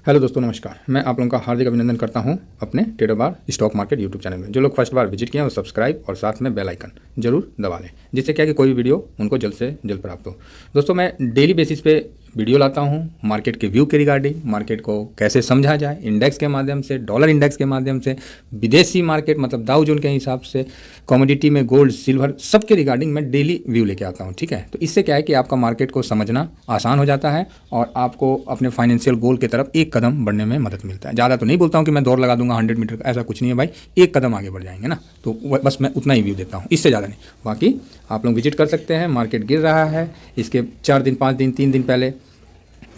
Hello दोस्तों, नमस्कार। मैं आप लोगों का हार्दिक अभिनंदन करता हूं अपने ट्रेडर बार स्टॉक मार्केट यूट्यूब चैनल में। जो लोग फर्स्ट बार विजिट किए हैं वो सब्सक्राइब और साथ में बेल आइकन जरूर दबा लें, जिससे क्या कि कोई भी वीडियो उनको जल्द से जल्द प्राप्त हो। दोस्तों, मैं डेली बेसिस पे वीडियो लाता हूं मार्केट के व्यू के रिगार्डिंग, मार्केट को कैसे समझा जाए इंडेक्स के माध्यम से, डॉलर इंडेक्स के माध्यम से, विदेशी मार्केट मतलब दाउ जोन के हिसाब से, कमोडिटी में गोल्ड सिल्वर सब के रिगार्डिंग मैं डेली व्यू लेके आता हूं। ठीक है, तो इससे क्या है कि आपका मार्केट को समझना आसान हो जाता है और आपको अपने फाइनेंशियल गोल की तरफ एक कदम बढ़ने में मदद मिलता है। ज़्यादा तो नहीं बोलता हूँ कि मैं दौड़ लगा दूंगा 100 मीटर का, ऐसा कुछ नहीं है भाई। एक कदम आगे बढ़ जाएंगे ना, तो बस मैं उतना ही व्यू देता हूँ, इससे ज़्यादा नहीं। बाकी आप लोग विजिट कर सकते हैं। मार्केट गिर रहा है, इसके 4 दिन 5 दिन 3 दिन पहले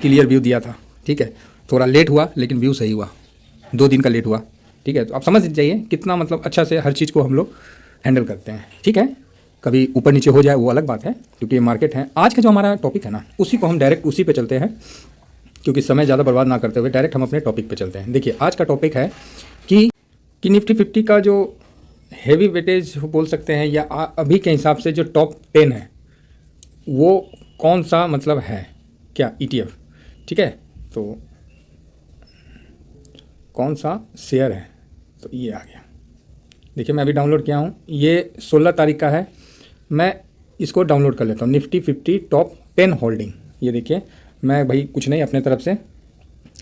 क्लियर व्यू दिया था। ठीक है, थोड़ा लेट हुआ लेकिन व्यू सही हुआ, 2 दिन का लेट हुआ। ठीक है, तो आप समझ जाइए कितना मतलब अच्छा से हर चीज़ को हम लोग हैंडल करते हैं। ठीक है, कभी ऊपर नीचे हो जाए वो अलग बात है, क्योंकि ये मार्केट है। आज का जो हमारा टॉपिक है ना, उसी को हम डायरेक्ट उसी पे चलते हैं, क्योंकि समय ज़्यादा बर्बाद ना करते हुए डायरेक्ट हम अपने टॉपिक पे चलते हैं। देखिए, आज का टॉपिक है कि निफ्टी 50 का जो हेवी वेटेज बोल सकते हैं या अभी के हिसाब से जो टॉप 10 है वो कौन सा मतलब है, क्या ETF। ठीक है, तो कौन सा शेयर है, तो ये आ गया। देखिए, मैं अभी डाउनलोड किया हूँ, ये 16 तारीख का है। मैं इसको डाउनलोड कर लेता हूँ, निफ्टी 50 टॉप 10 होल्डिंग। ये देखिए, मैं भाई कुछ नहीं अपने तरफ से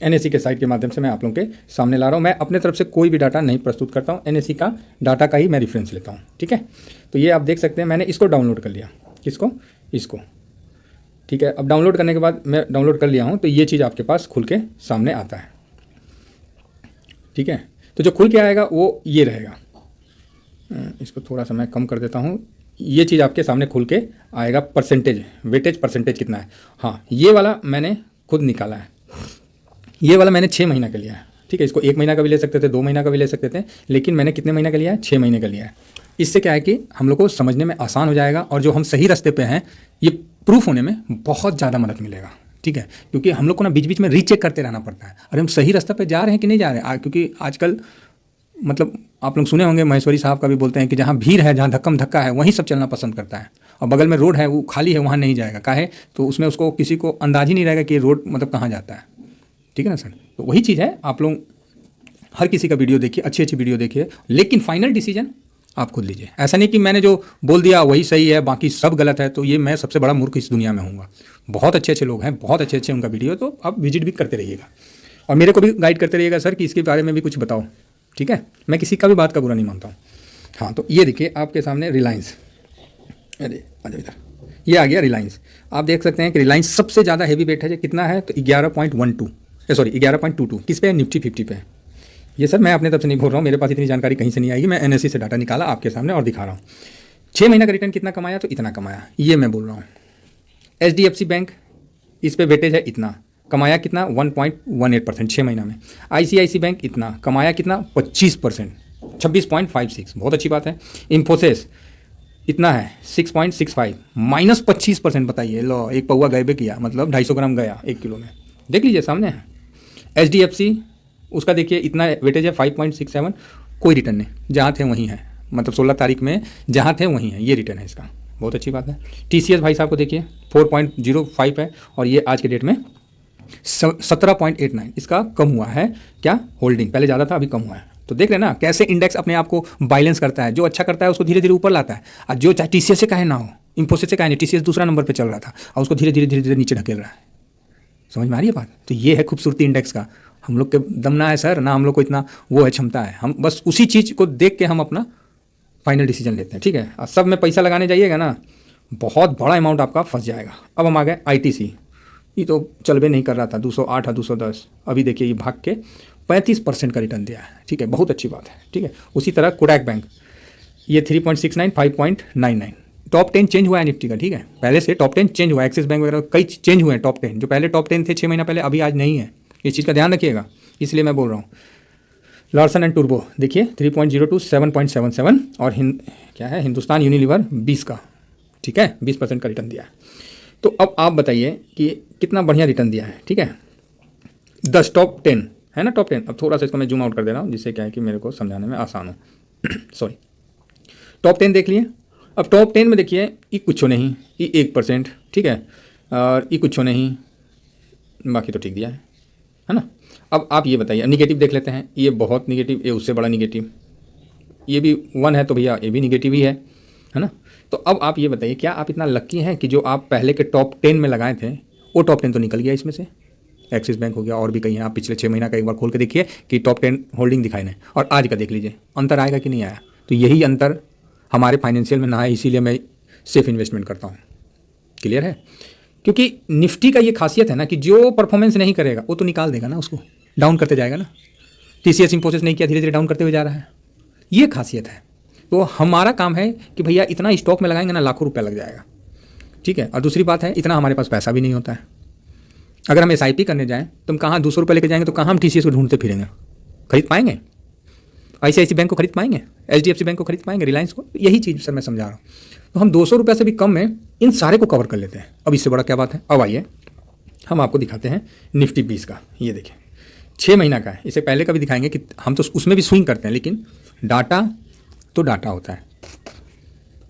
NSE के साइट के माध्यम से मैं आप लोगों के सामने ला रहा हूँ। मैं अपने तरफ से कोई भी डाटा नहीं प्रस्तुत करता हूँ, NSE का डाटा का ही मैं रेफरेंस लेता हूँ। ठीक है, तो ये आप देख सकते हैं, मैंने इसको डाउनलोड कर लिया। किसको? इसको। ठीक है, अब डाउनलोड करने के बाद मैं डाउनलोड कर लिया हूँ, तो ये चीज़ आपके पास खुल के सामने आता है। ठीक है, तो जो खुल के आएगा वो ये रहेगा। इसको थोड़ा सा मैं कम कर देता हूँ। ये चीज़ आपके सामने खुल के आएगा, परसेंटेज, वेटेज परसेंटेज कितना है। हाँ, ये वाला मैंने खुद निकाला है। ये वाला मैंने 6 महीना का लिया है। ठीक है, इसको 1 महीना का भी ले सकते थे, 2 महीना का भी ले सकते थे, लेकिन मैंने कितने महीने का लिया है? 6 महीने का लिया है। इससे क्या है कि हम लोग को समझने में आसान हो जाएगा और जो हम सही रास्ते पे हैं ये प्रूफ होने में बहुत ज़्यादा मदद मिलेगा। ठीक है, क्योंकि हम लोग को ना बीच बीच में रीचेक करते रहना पड़ता है, अरे हम सही रास्ते पे जा रहे हैं कि नहीं जा रहे हैं। क्योंकि आजकल मतलब आप लोग सुने होंगे, महेश्वरी साहब का भी बोलते हैं कि जहाँ भीड़ है, जहाँ धक्कम धक्का है, वहीं सब चलना पसंद करता है, और बगल में रोड है वो खाली है, वहाँ नहीं जाएगा। काहे? तो उसमें उसको किसी को अंदाज ही नहीं रहेगा कि ये रोड मतलब कहाँ जाता है। ठीक है ना सर, तो वही चीज़ है। आप लोग हर किसी का वीडियो देखिए, अच्छी अच्छी वीडियो देखिए, लेकिन फाइनल डिसीजन आप खुद लीजिए। ऐसा नहीं कि मैंने जो बोल दिया वही सही है बाकी सब गलत है, तो ये मैं सबसे बड़ा मूर्ख इस दुनिया में हूँगा। बहुत अच्छे अच्छे लोग हैं, बहुत अच्छे अच्छे उनका वीडियो, तो आप विजिट भी करते रहिएगा और मेरे को भी गाइड करते रहिएगा सर कि इसके बारे में भी कुछ बताओ। ठीक है, मैं किसी का भी बात का बुरा नहीं मानता हूँ। हाँ, तो ये देखिए आपके सामने रिलायंस, अरे अरे इधर ये आ गया रिलायंस। आप देख सकते हैं कि रिलायंस सबसे ज़्यादा हैवी वेट है। कितना है? तो 11.12, सॉरी 11.22। किस पे है? निफ्टी 50 पे है। ये सर मैं अपने तरफ से नहीं बोल रहा हूँ, मेरे पास इतनी जानकारी कहीं से नहीं आएगी। मैं NSE से डाटा निकाला आपके सामने और दिखा रहा हूँ। 6 महीना का रिटर्न कितना कमाया? तो इतना कमाया, ये मैं बोल रहा हूँ। HDFC बैंक, इस पे वेटेज है इतना, कमाया कितना? 1.18% 6 महीना में। ICICI बैंक इतना, कमाया कितना? 25%, 26.56, बहुत अच्छी बात है। इन्फोसिस इतना है 6.65, -25%। बताइए, लो एक पौवा गए किया, मतलब 250 ग्राम गया 1 किलो में। देख लीजिए सामने है। HDFC, उसका देखिए इतना वेटेज है 5.67, कोई रिटर्न नहीं, जहाँ थे वहीं है, मतलब 16 तारीख में जहाँ थे वहीं है, ये रिटर्न है इसका, बहुत अच्छी बात है। TCS भाई साहब को देखिए 4.05 है और ये आज के डेट में 17.89, इसका कम हुआ है। क्या? होल्डिंग, पहले ज़्यादा था अभी कम हुआ है। तो देख रहे हैं ना कैसे इंडेक्स अपने आप को बैलेंस करता है। जो अच्छा करता है उसको धीरे धीरे ऊपर लाता है, और जो चाहे TCS से कहे ना हो, इन्फोसिस से कहे नहीं, TCS दूसरा नंबर पर चल रहा था और उसको धीरे धीरे धीरे धीरे नीचे ढकेल रहा है। समझ में आ रही है बात? तो ये है खूबसूरती इंडेक्स का। हम लोग के दम ना है सर, ना हम लोग को इतना वो है क्षमता है, हम बस उसी चीज़ को देख के हम अपना फाइनल डिसीजन लेते हैं। ठीक है, और सब में पैसा लगाने जाइएगा ना, बहुत बड़ा अमाउंट आपका फंस जाएगा। अब हम आ गए ITC, ये तो चलबे नहीं कर रहा था, 208 और 210, अभी देखिए ये भाग के 35% का रिटर्न दिया है। ठीक है, बहुत अच्छी बात है। ठीक है, उसी तरह कोडैक बैंक, ये 3.69, 5.99। टॉप 10 चेंज हुआ है निफ्टी का। ठीक है, पहले से टॉप 10 चेंज हुआ है, एक्सिस बैंक वगैरह कई चेंज हुए हैं टॉप 10, जो पहले टॉप 10 थे 6 महीना पहले, अभी आज नहीं है। इस चीज़ का ध्यान रखिएगा, इसलिए मैं बोल रहा हूँ। लार्सन एंड टूर्बो देखिए 3.02, 7.77, और क्या है, हिंदुस्तान यूनिलीवर 20 का। ठीक है, 20% का रिटर्न दिया है। तो अब आप बताइए कि कितना बढ़िया रिटर्न दिया है। ठीक है, 10 टॉप 10 है ना, टॉप 10। अब थोड़ा सा इसको मैं जूम आउट कर दे रहा हूँ, जिससे क्या है कि मेरे को समझाने में आसान हो। सॉरी, टॉप 10 देख लिए। अब टॉप 10 में देखिए, ये कुछ नहीं, ये 1%। ठीक है, और ये कुछ नहीं, बाकी तो ठीक दिया है। है ना। अब आप ये बताइए, निगेटिव देख लेते हैं, ये बहुत निगेटिव, ये उससे बड़ा निगेटिव, ये भी 1 है तो भैया ये भी निगेटिव ही है ना। तो अब आप ये बताइए, क्या आप इतना लक्की हैं कि जो आप पहले के टॉप 10 में लगाए थे वो टॉप 10 तो निकल गया इसमें से। एक्सिस बैंक हो गया और भी कहीं हैं, आप पिछले 6 महीना का एक बार खोल के देखिए कि टॉप 10 होल्डिंग दिखाई नहीं, और आज का देख लीजिए, अंतर आएगा कि नहीं आया। तो यही अंतर हमारे फाइनेंशियल में ना है, इसीलिए मैं सेफ इन्वेस्टमेंट करता हूँ। क्लियर है, क्योंकि निफ्टी का ये खासियत है ना कि जो परफॉर्मेंस नहीं करेगा वो तो निकाल देगा ना, उसको डाउन करते जाएगा ना। टीसीएस इंफोसिस नहीं किया, धीरे धीरे डाउन करते हुए जा रहा है, ये खासियत है। तो हमारा काम है कि भैया इतना स्टॉक में लगाएंगे ना, लाखों रुपया लग जाएगा, ठीक है। और दूसरी बात है, इतना हमारे पास पैसा भी नहीं होता है। अगर हम SIP करने जाएं तो हम कहाँ 200 रुपये लेके जाएंगे, तो कहाँ हम TCS को ढूंढते फिरेंगे, खरीद पाएंगे? ICICI बैंक को खरीद पाएंगे? HDFC बैंक को खरीद पाएंगे? रिलायंस को? यही चीज़ सर मैं समझा रहा हूँ। तो हम 200 रुपये से भी कम में इन सारे को कवर कर लेते हैं। अब इससे बड़ा क्या बात है। अब आइए हम आपको दिखाते हैं निफ्टी 20 का। ये देखिए 6 महीना का है, इससे पहले का भी दिखाएंगे कि हम तो उसमें भी स्विंग करते हैं, लेकिन डाटा तो डाटा होता है,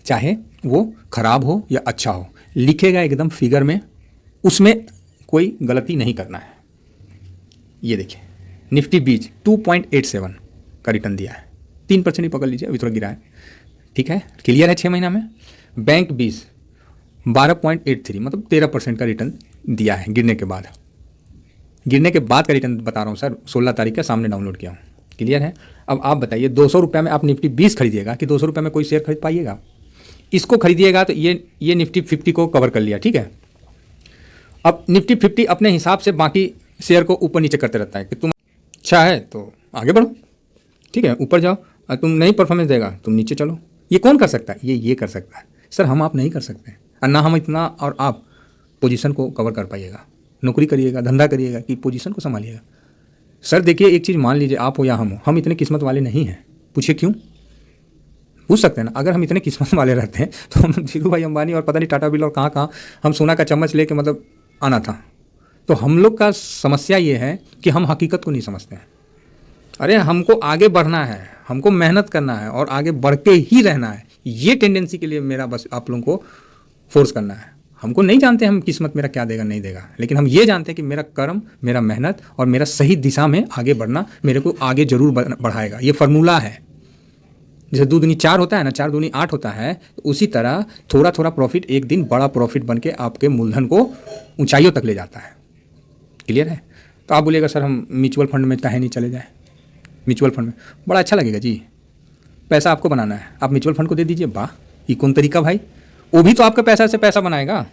चाहे वो ख़राब हो या अच्छा हो, लिखेगा एकदम फिगर में, उसमें कोई गलती नहीं करना है। ये देखिए निफ्टी 20 2.87 का रिटर्न दिया है, 3% ही पकड़ लीजिए, अभी थोड़ा गिरा है, ठीक है, क्लियर है 6 महीना में। बैंक 20 12.83 मतलब 13% का रिटर्न दिया है गिरने के बाद। गिरने के बाद का रिटर्न बता रहा हूँ सर, 16 तारीख का सामने डाउनलोड किया हूँ। क्लियर है। अब आप बताइए 200 रुपये में आप निफ्टी 20 खरीदिएगा कि 200 रुपये में कोई शेयर खरीद पाइएगा? इसको खरीदिएगा तो ये निफ्टी 50 को कवर कर लिया, ठीक है। अब निफ्टी 50 अपने हिसाब से बाकी शेयर को ऊपर नीचे करते रहता है कि तुम अच्छा है तो आगे बढ़ो, ठीक है, ऊपर जाओ, और तुम नहीं परफॉर्मेंस देगा तुम नीचे चलो। ये कौन कर सकता है? ये कर सकता है सर, हम आप नहीं कर सकते, और ना हम इतना और आप पोजीशन को कवर कर पाइएगा। नौकरी करिएगा, धंधा करिएगा कि पोजीशन को संभालिएगा। सर देखिए एक चीज़ मान लीजिए, आप हो या हम हो, हम इतने किस्मत वाले नहीं हैं। पूछिए क्यों? पूछ सकते हैं ना। अगर हम इतने किस्मत वाले रहते हैं तो हम धीरू भाई अंबानी और पता नहीं टाटा बिरला और कहाँ कहाँ हम सोना का चम्मच लेके मतलब आना था। तो हम लोग का समस्या ये है कि हम हकीकत को नहीं समझते हैं। अरे हमको आगे बढ़ना है, हमको मेहनत करना है और आगे बढ़ के ही रहना है। ये टेंडेंसी के लिए मेरा बस आप लोगों को फोर्स करना है। हमको नहीं जानते हम किस्मत मेरा क्या देगा नहीं देगा, लेकिन हम ये जानते हैं कि मेरा कर्म, मेरा मेहनत और मेरा सही दिशा में आगे बढ़ना मेरे को आगे जरूर बढ़ाएगा। ये फार्मूला है। जैसे 2 दूनी 4 होता है ना, 4 दूनी 8 होता है, तो उसी तरह थोड़ा थोड़ा प्रॉफिट एक दिन बड़ा प्रॉफिट बन के आपके मूलधन को ऊंचाइयों तक ले जाता है। क्लियर है। तो आप बोलिएगा सर हम म्यूचुअल फंड में चाहे नहीं चले जाए। म्यूचुअल फंड में बड़ा अच्छा लगेगा जी, पैसा आपको बनाना है, आप म्यूचुअल फंड को दे दीजिए। वाह, ये कौन तरीका भाई? वो भी तो आपके पैसा से पैसा बनाएगा,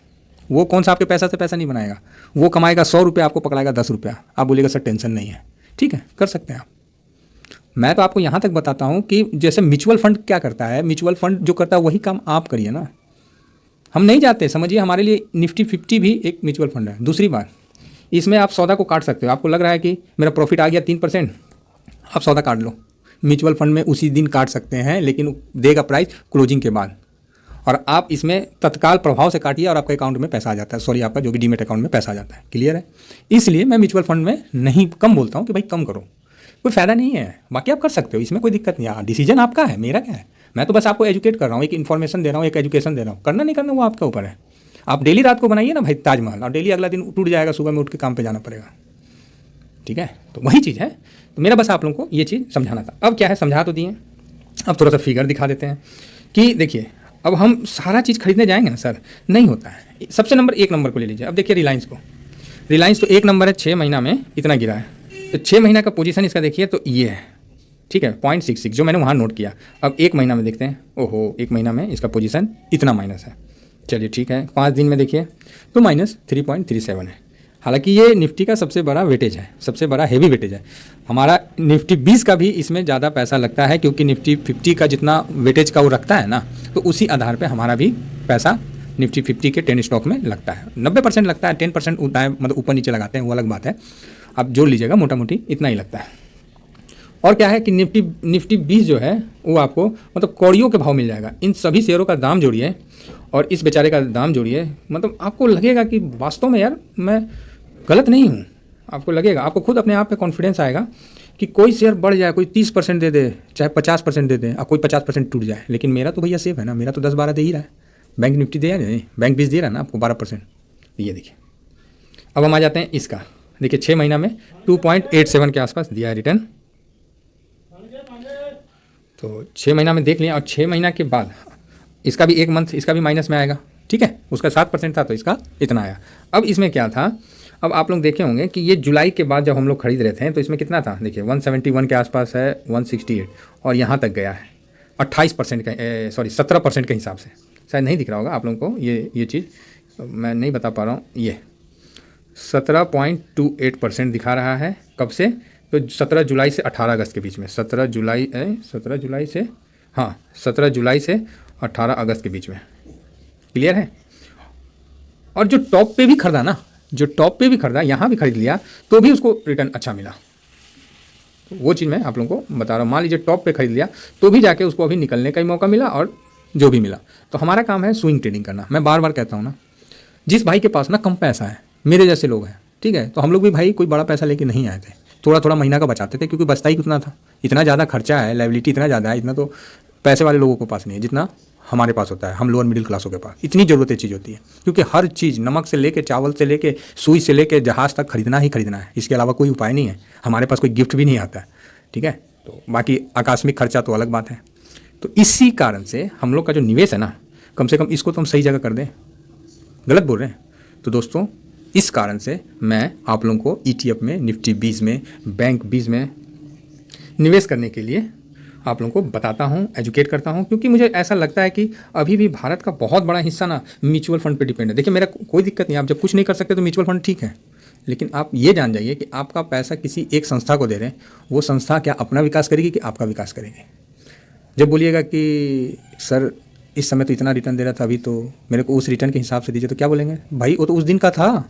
वो कौन सा आपके पैसा से पैसा नहीं बनाएगा। वो कमाएगा 100 रुपये, आपको पकड़ाएगा 10 रुपया। आप बोलिएगा सर टेंशन नहीं है, ठीक है, कर सकते हैं आप। मैं तो आपको यहाँ तक बताता हूँ कि जैसे म्यूचुअल फंड क्या करता है, म्यूचुअल फंड जो करता है वही काम आप करिए ना। हम नहीं जाते, समझिए हमारे लिए निफ्टी 50 भी एक म्यूचुअल फंड है। दूसरी बात, इसमें आप सौदा को काट सकते हो। आपको लग रहा है कि मेरा प्रॉफिट आ गया 3%, आप सौदा काट लो। म्यूचुअल फंड में उसी दिन काट सकते हैं, लेकिन देगा प्राइस क्लोजिंग के बाद, और आप इसमें तत्काल प्रभाव से काटिए और आपके अकाउंट में पैसा आ जाता है। सॉरी, आपका जो भी डीमेट अकाउंट में पैसा आ जाता है। क्लियर है। इसलिए मैं म्यूचुअल फंड में नहीं कम बोलता हूँ कि भाई कम करो, कोई फ़ायदा नहीं है। बाकी आप कर सकते हो, इसमें कोई दिक्कत नहीं है। डिसीजन आपका है, मेरा क्या है। मैं तो बस आपको एजुकेट कर रहा हूँ, एक इन्फॉर्मेशन दे रहा हूँ, एक एजुकेशन दे रहा हूँ। करना नहीं करना वो आपके ऊपर है। आप डेली रात को बनाइए ना भाई ताजमहल, और डेली अगला दिन टूट जाएगा, सुबह में उठ के काम पे जाना पड़ेगा। ठीक है, तो वही चीज़ है। तो मेरा बस आप लोगों को ये चीज़ समझाना था। अब क्या है, समझा तो दिए, अब थोड़ा सा फिगर दिखा देते हैं कि देखिए अब हम सारा चीज़ खरीदने जाएंगे ना सर, नहीं होता है। सबसे एक नंबर को ले लीजिए। अब देखिए रिलायंस को, रिलायंस तो 1 नंबर है, 6 महीना में इतना गिरा है। तो 6 महीना का पोजीशन इसका देखिए तो ये है, ठीक है, 0.66 जो मैंने वहाँ नोट किया। अब 1 महीना में देखते हैं, ओहो 1 महीना में इसका पोजीशन इतना माइनस है। चलिए ठीक है, 5 दिन में देखिए तो -3.37 है। हालांकि ये निफ्टी का सबसे बड़ा वेटेज है, सबसे बड़ा हेवी वेटेज है। हमारा निफ्टी 20 का भी इसमें ज़्यादा पैसा लगता है, क्योंकि निफ्टी 50 का जितना वेटेज का वो रखता है ना, तो उसी आधार पे हमारा भी पैसा निफ्टी 50 के 10 स्टॉक में लगता है। 90% लगता है, 10% होता है, मतलब ऊपर नीचे लगाते हैं, वो अलग बात है। आप जोड़ लीजिएगा, मोटा मोटी इतना ही लगता है। और क्या है कि निफ्टी 20 जो है वो आपको मतलब कौड़ियों के भाव मिल जाएगा। इन सभी शेयरों का दाम जोड़िए और इस बेचारे का दाम जोड़िए, मतलब आपको लगेगा कि वास्तव में यार मैं गलत नहीं हूँ। आपको लगेगा, आपको खुद अपने आप पे कॉन्फिडेंस आएगा कि कोई शेयर बढ़ जाए, कोई 30% दे दे, चाहे 50% दे दे, और कोई 50% टूट जाए, लेकिन मेरा तो भैया सेफ है ना, मेरा तो 10-12 दे ही रहा है। बैंक निफ्टी दे रहा है, बैंक 20 दे रहा है ना आपको 12%। ये देखिए, अब हम आ जाते हैं इसका देखिए 6 महीना में 2.87 के आसपास दिया है रिटर्न। तो 6 महीना में देख लिया, और 6 महीना के बाद इसका भी 1 मंथ इसका भी माइनस में आएगा, ठीक है। उसका 7% था तो इसका इतना आया। अब इसमें क्या था, अब आप लोग देखे होंगे कि ये जुलाई के बाद जब हम लोग खरीद रहे थे तो इसमें कितना था, देखिए 171 के आसपास है, 168 और यहाँ तक गया है 28% का, सॉरी 17% के हिसाब से। शायद नहीं दिख रहा होगा आप लोगों को ये चीज़, मैं नहीं बता पा रहा हूँ। ये 17.28% दिखा रहा है। कब से, तो 17 जुलाई से 18 अगस्त के बीच में, 17 जुलाई से, हाँ 17 जुलाई से 18 अगस्त के बीच में। क्लियर है। और जो टॉप पे भी खरीदा ना, जो टॉप पे भी खरीदा, यहाँ भी खरीद लिया तो भी उसको रिटर्न अच्छा मिला। तो वो चीज़ मैं आप लोगों को बता रहा हूँ। मान लीजिए टॉप पे खरीद लिया तो भी जाके उसको अभी निकलने का ही मौका मिला, और जो भी मिला। तो हमारा काम है स्विंग ट्रेडिंग करना। मैं बार बार कहता हूँ ना, जिस भाई के पास ना कम पैसा है, मेरे जैसे लोग हैं, ठीक है, तो हम लोग भी भाई कोई बड़ा पैसा लेके नहीं आए थे, थोड़ा थोड़ा महीना का बचाते थे, क्योंकि बचता ही कितना था, इतना ज़्यादा खर्चा है, लाइबिलिटी इतना ज़्यादा है, इतना तो पैसे वाले लोगों के पास नहीं है जितना हमारे पास होता है, हम लोअर मिडिल क्लासों के पास। इतनी ज़रूरतें चीज़ होती है, क्योंकि हर चीज़, नमक से लेके चावल से लेके सुई से लेके जहाज़ तक खरीदना ही खरीदना है, इसके अलावा कोई उपाय नहीं है। हमारे पास कोई गिफ्ट भी नहीं आता है, ठीक है। तो बाकी आकस्मिक खर्चा तो अलग बात है। तो इसी कारण से हम लोग का जो निवेश है ना, कम से कम इसको तो हम सही जगह कर दें। गलत बोल रहे हैं। तो दोस्तों इस कारण से मैं आप लोगों को ETF में, निफ्टी 20 में, बैंक 20 में निवेश करने के लिए आप लोगों को बताता हूं, एजुकेट करता हूं, क्योंकि मुझे ऐसा लगता है कि अभी भी भारत का बहुत बड़ा हिस्सा ना म्यूचुअल फंड पे डिपेंड है। देखिए मेरा कोई दिक्कत नहीं, आप जब कुछ नहीं कर सकते तो म्यूचुअल फंड ठीक है, लेकिन आप ये जान जाइए कि आपका पैसा किसी एक संस्था को दे रहे हैं, वो संस्था क्या अपना विकास करेगी कि आपका विकास करेगी। जब बोलिएगा कि सर इस समय तो इतना रिटर्न दे रहा था, अभी तो मेरे को उस रिटर्न के हिसाब से दीजिए, तो क्या बोलेंगे, भाई वो तो उस दिन का था,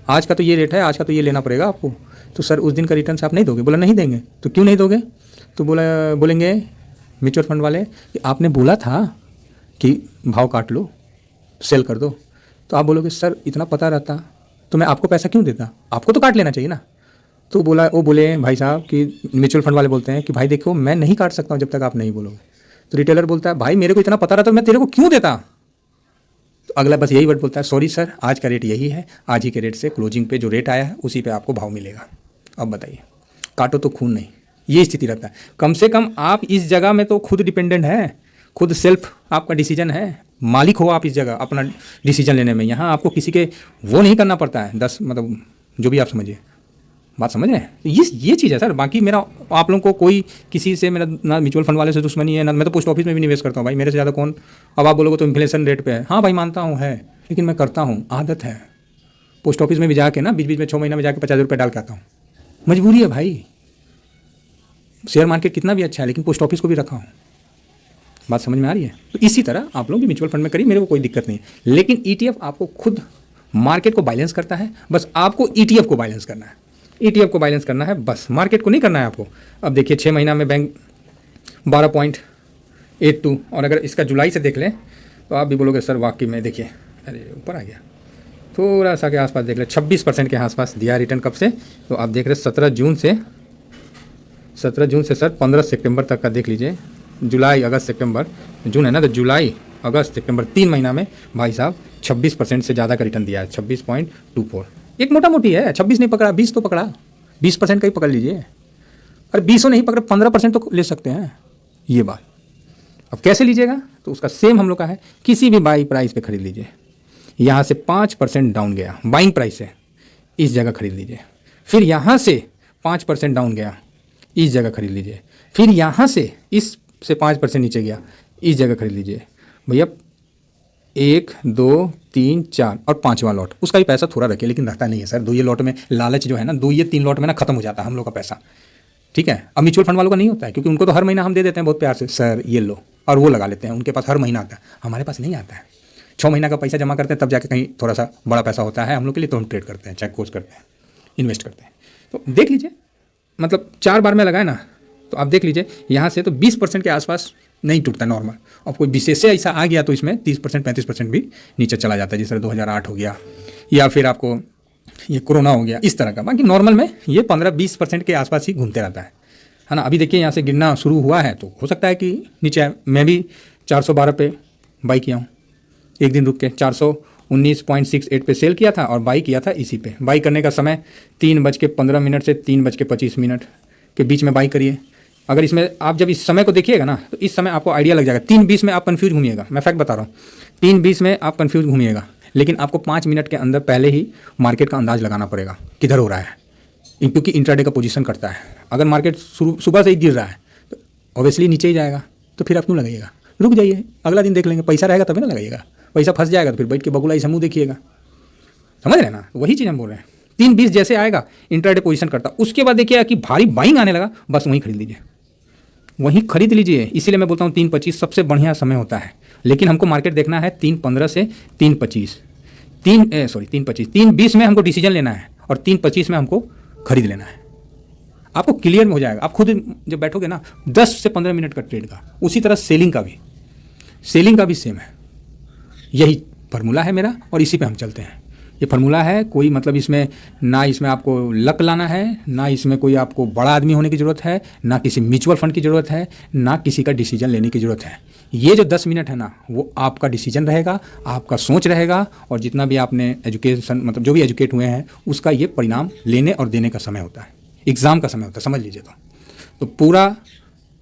आज का तो ये रेट है, आज का तो ये लेना पड़ेगा आपको। तो सर उस दिन का रिटर्न से आप नहीं दोगे। बोला नहीं देंगे। तो क्यों नहीं दोगे। तो बोलेंगे म्यूचुअल फंड वाले कि आपने बोला था कि भाव काट लो, सेल कर दो। तो आप बोलोगे सर इतना पता रहता तो मैं आपको पैसा क्यों देता, आपको तो काट लेना चाहिए ना। तो वो बोले भाई साहब कि म्यूचुअल फंड वाले बोलते हैं कि भाई देखो मैं नहीं काट सकता हूँ जब तक आप नहीं बोलोगे। तो रिटेलर बोलता है भाई मेरे को इतना पता रहता तो मैं तेरे को क्यों देता। तो अगला बस यही वर्ड बोलता है, सॉरी सर आज का रेट यही है, आज ही के रेट से क्लोजिंग पे जो रेट आया है उसी पे आपको भाव मिलेगा। अब बताइए, काटो तो खून नहीं, ये स्थिति रहता है। कम से कम आप इस जगह में तो खुद डिपेंडेंट है, खुद सेल्फ आपका डिसीजन है, मालिक हो आप इस जगह अपना डिसीजन लेने में। यहाँ आपको किसी के वो नहीं करना पड़ता है, 10 मतलब जो भी आप समझिए, बात समझ रहे हैं। ये चीज़ है सर। बाकी मेरा आप लोगों को कोई किसी से मेरा ना म्यूचुअल फंड वाले से दुश्मनी है ना, मैं तो पोस्ट ऑफिस में भी निवेश करता हूँ भाई, मेरे से ज़्यादा कौन। अब आप बोलोगे तो इन्फ्लेशन रेट पे है, हाँ भाई मानता हूँ है, लेकिन मैं करता हूँ, आदत है। पोस्ट ऑफिस में भी जाके ना बीच बीच में 6 महीना में जाके 50 रुपये डाल के आता हूँ, मजबूरी है भाई। शेयर मार्केट कितना भी अच्छा है, लेकिन पोस्ट ऑफिस को भी रखा हूँ। बात समझ में आ रही है। तो इसी तरह आप लोग भी म्यूचुअल फंड में करिए, मेरे को कोई दिक्कत नहीं है। लेकिन ETF आपको खुद मार्केट को बैलेंस करता है, बस आपको ETF को बैलेंस करना है, ETF को बैलेंस करना है, बस मार्केट को नहीं करना है आपको। अब देखिए 6 महीना में बैंक 12.82, और अगर इसका जुलाई से देख लें तो आप भी बोलोगे सर वाकई में, देखिए अरे ऊपर आ गया, थोड़ा सा के आसपास देख लें, 26% के आसपास दिया रिटर्न। कब से, तो आप देख रहे 17 जून से सर 15 सितंबर तक का देख लीजिए, जुलाई अगस्त सितंबर, जून है ना, तो जुलाई अगस्त सितंबर 3 महीना में भाई साहब 26% से ज़्यादा का रिटर्न दिया है, 26.24। एक मोटा मोटी है, 26 नहीं पकड़ा, 20 तो पकड़ा, 20% का ही पकड़ लीजिए। अरे 20 नहीं पकड़ा, 15% तो ले सकते हैं, ये बात। अब कैसे लीजिएगा, तो उसका सेम हम लोग का है, किसी भी बाई प्राइस पे खरीद लीजिए। यहाँ से 5% डाउन गया बाइंग प्राइस है, इस जगह खरीद लीजिए। फिर यहाँ से 5% डाउन गया, इस जगह खरीद लीजिए। फिर यहाँ से इस से 5% नीचे गया, इस जगह खरीद लीजिए भैया। 1 2 3 4 और 5वां लॉट, उसका भी पैसा थोड़ा रखिए, लेकिन रहता नहीं है सर। 2 ये लॉट में लालच जो है ना, 2 ये 3 लॉट में ना खत्म हो जाता है हम लोग का पैसा, ठीक है। अब म्यूचुअल फंड वालों का नहीं होता है, क्योंकि उनको तो हर महीना हम दे देते हैं बहुत प्यार से, सर ये लो, और वो लगा लेते हैं, उनके पास हर महीना आता है, हमारे पास नहीं आता है। 6 महीना का पैसा जमा करते हैं, तब जाके कहीं थोड़ा सा बड़ा पैसा होता है हम लोग के लिए, तो हम ट्रेड करते हैं, चेक कोच करते हैं, इन्वेस्ट करते हैं। तो देख लीजिए, मतलब 4 बार में लगाए ना, तो आप देख लीजिए यहाँ से तो 20% के आसपास नहीं टूटता नॉर्मल। और कोई विशेष से ऐसा आ गया तो इसमें 30% 35% भी नीचे चला जाता है, जैसे 2008 हो गया, या फिर आपको ये कोरोना हो गया, इस तरह का। बाकी नॉर्मल में ये 15-20% के आसपास ही घूमते रहता है ना। अभी देखिए यहाँ से गिरना शुरू हुआ है, तो हो सकता है कि नीचे आए। मैं भी 412 पे बाई किया हूँ, एक दिन रुक के 400 19.68 पे सेल किया था और बाई किया था इसी पे। बाई करने का समय 3:15 से 3:25 के बीच में बाई करिए। अगर इसमें आप जब इस समय को देखिएगा ना तो इस समय आपको आइडिया लग जाएगा। 3:20 में आप कंफ्यूज घूमिएगा, मैं फैक्ट बता रहा हूँ, 3:20 में आप कंफ्यूज घूमिएगा, लेकिन आपको 5 मिनट के अंदर पहले ही मार्केट का अंदाज लगाना पड़ेगा किधर हो रहा है, क्योंकि इंट्राडे का पोजीशन करता है। अगर मार्केट सुबह से ही गिर रहा है तो ऑब्वियसली नीचे ही जाएगा, तो फिर आप क्यों लगाइएगा, रुक जाइए, अगला दिन देख लेंगे। पैसा रहेगा तभी ना लगाइएगा, पैसा फंस जाएगा तो फिर बैठ के बगुला ऐसा मुँह देखिएगा, समझ रहे हैं ना। वही चीज़ हम बोल रहे हैं। 3:20 जैसे आएगा इंट्राडे पोजीशन करता, उसके बाद देखिएगा कि भारी बाइंग आने लगा, बस वहीं खरीद लीजिए, वहीं खरीद लीजिए। इसीलिए मैं बोलता हूँ 3:25 सबसे बढ़िया समय होता है, लेकिन हमको मार्केट देखना है 3:15 से 3:20 3:20 में हमको डिसीजन लेना है और 3:25 में हमको खरीद लेना है। आपको क्लियर हो जाएगा, आप खुद जब बैठोगे ना 10 से 15 मिनट का ट्रेड का। उसी तरह सेलिंग का भी सेम है, यही फार्मूला है मेरा और इसी पे हम चलते हैं। ये फार्मूला है, कोई मतलब इसमें ना इसमें आपको लक लाना है, ना इसमें कोई आपको बड़ा आदमी होने की ज़रूरत है, ना किसी म्यूचुअल फंड की ज़रूरत है, ना किसी का डिसीजन लेने की ज़रूरत है। ये जो 10 मिनट है ना, वो आपका डिसीजन रहेगा, आपका सोच रहेगा, और जितना भी आपने एजुकेशन मतलब जो भी एजुकेट हुए हैं उसका ये परिणाम लेने और देने का समय होता है, एग्ज़ाम का समय होता है, समझ लीजिए। तो पूरा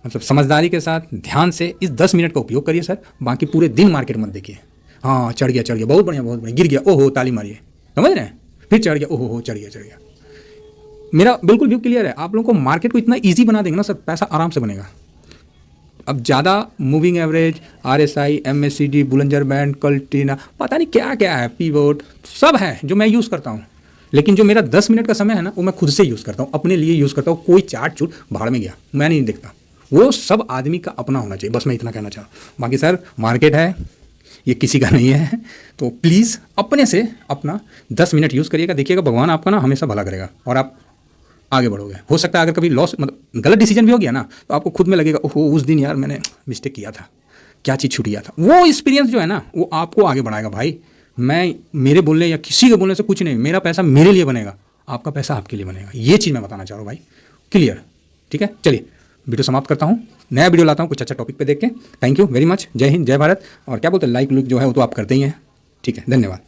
मतलब समझदारी के साथ ध्यान से इस 10 मिनट का उपयोग करिए सर। बाकी पूरे दिन मार्केट मत देखिए। हाँ चढ़ गया, बहुत बढ़िया, गिर गया, ओहो ताली मारिए, समझ रहे हैं, फिर चढ़ गया, ओहो चढ़ गया। मेरा बिल्कुल व्यू क्लियर है। आप लोगों को मार्केट को इतना इजी बना देंगे ना सर, पैसा आराम से बनेगा। अब ज़्यादा moving average, RSI, MACD, Bollinger band, कल्टीना, पता नहीं क्या क्या है, पीवोट, सब है जो मैं यूज़ करता हूँ। लेकिन जो मेरा 10 मिनट का समय है ना, वो मैं खुद से यूज़ करता हूँ, अपने लिए यूज़ करता हूँ। कोई चार्ट चूट भाड़ में गया मैं नहीं देखता, वो सब आदमी का अपना होना चाहिए। बस मैं इतना कहना चाह रहा हूँ। बाकी सर मार्केट है, ये किसी का नहीं है, तो प्लीज़ अपने से अपना 10 मिनट यूज़ करिएगा। देखिएगा भगवान आपका ना हमेशा भला करेगा और आप आगे बढ़ोगे। हो सकता है अगर कभी लॉस मतलब गलत डिसीजन भी हो गया ना, तो आपको खुद में लगेगा ओहो उस दिन यार मैंने मिस्टेक किया था, क्या चीज़ छूट गया था। वो एक्सपीरियंस जो है ना, वो आपको आगे बढ़ाएगा। भाई मैं मेरे बोलने या किसी के बोलने से कुछ नहीं, मेरा पैसा मेरे लिए बनेगा, आपका पैसा आपके लिए बनेगा। ये चीज़ मैं बताना चाह रहा हूँ भाई, क्लियर, ठीक है। चलिए वीडियो समाप्त करता हूँ, नया वीडियो लाता हूँ कुछ अच्छा टॉपिक पे देख के। थैंक यू वेरी मच, जय हिंद, जय भारत। और क्या बोलते हैं, लाइक जो है वो तो आप करते ही हैं, ठीक है, धन्यवाद।